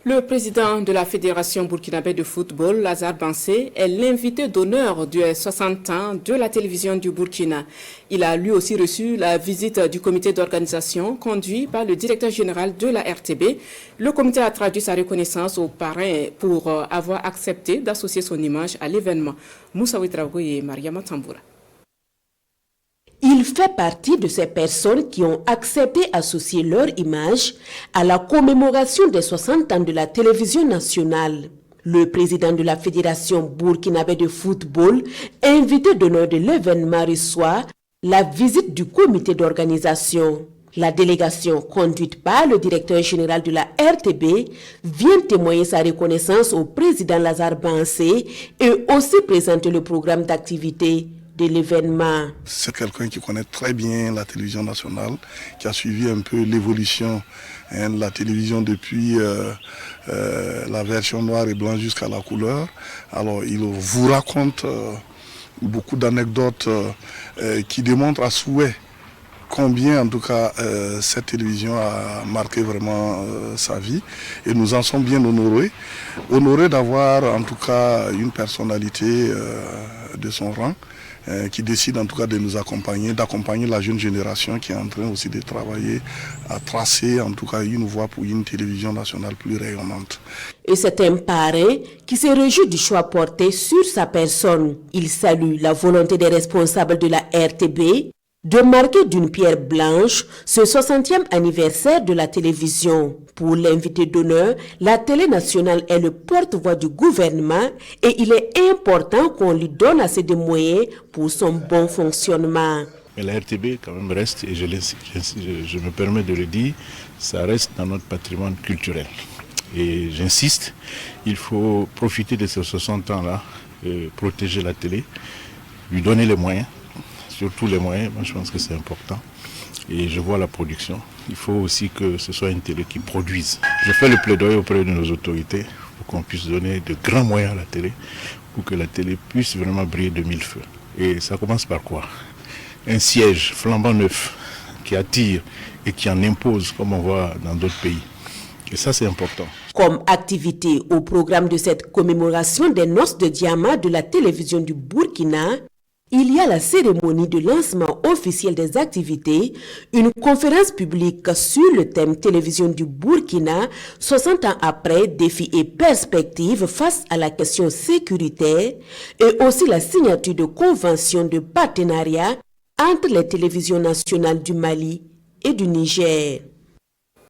Le président de la Fédération burkinabé de football, Lazare Bansé, est l'invité d'honneur du 60 ans de la télévision du Burkina. Il a lui aussi reçu la visite du comité d'organisation conduit par le directeur général de la RTB. Le comité a traduit sa reconnaissance au parrain pour avoir accepté d'associer son image à l'événement. Moussa Ouedraogo et Mariama Tamboura. Il fait partie de ces personnes qui ont accepté d'associer leur image à la commémoration des 60 ans de la télévision nationale. Le président de la Fédération burkinabé de football, invité d'honneur de l'événement, reçoit la visite du comité d'organisation. La délégation, conduite par le directeur général de la RTB, vient témoigner sa reconnaissance au président Lazare Bansé et aussi présenter le programme d'activité de l'événement. C'est quelqu'un qui connaît très bien la télévision nationale, qui a suivi un peu l'évolution de la télévision depuis la version noir et blanc jusqu'à la couleur. Alors il vous raconte beaucoup d'anecdotes qui démontrent à souhait combien en tout cas cette télévision a marqué vraiment sa vie, et nous en sommes bien honorés d'avoir en tout cas une personnalité de son rang qui décide en tout cas de nous accompagner, d'accompagner la jeune génération qui est en train aussi de travailler à tracer en tout cas une voie pour une télévision nationale plus rayonnante. Et c'est un parrain qui se réjouit du choix porté sur sa personne. Il salue la volonté des responsables de la RTB de marquer d'une pierre blanche ce 60e anniversaire de la télévision. Pour l'invité d'honneur, la télé nationale est le porte-voix du gouvernement et il est important qu'on lui donne assez de moyens pour son bon fonctionnement. Mais la RTB quand même reste, et je me permets de le dire, ça reste dans notre patrimoine culturel. Et j'insiste, il faut profiter de ces 60 ans-là, protéger la télé, lui donner les moyens. Surtout les moyens, moi je pense que c'est important. Et je vois la production. Il faut aussi que ce soit une télé qui produise. Je fais le plaidoyer auprès de nos autorités pour qu'on puisse donner de grands moyens à la télé, pour que la télé puisse vraiment briller de mille feux. Et ça commence par quoi? Un siège flambant neuf qui attire et qui en impose, comme on voit dans d'autres pays. Et ça, c'est important. Comme activité au programme de cette commémoration des noces de diamant de la télévision du Burkina, il y a la cérémonie de lancement officiel des activités, une conférence publique sur le thème télévision du Burkina, 60 ans après, défis et perspectives face à la question sécuritaire, et aussi la signature de conventions de partenariat entre les télévisions nationales du Mali et du Niger.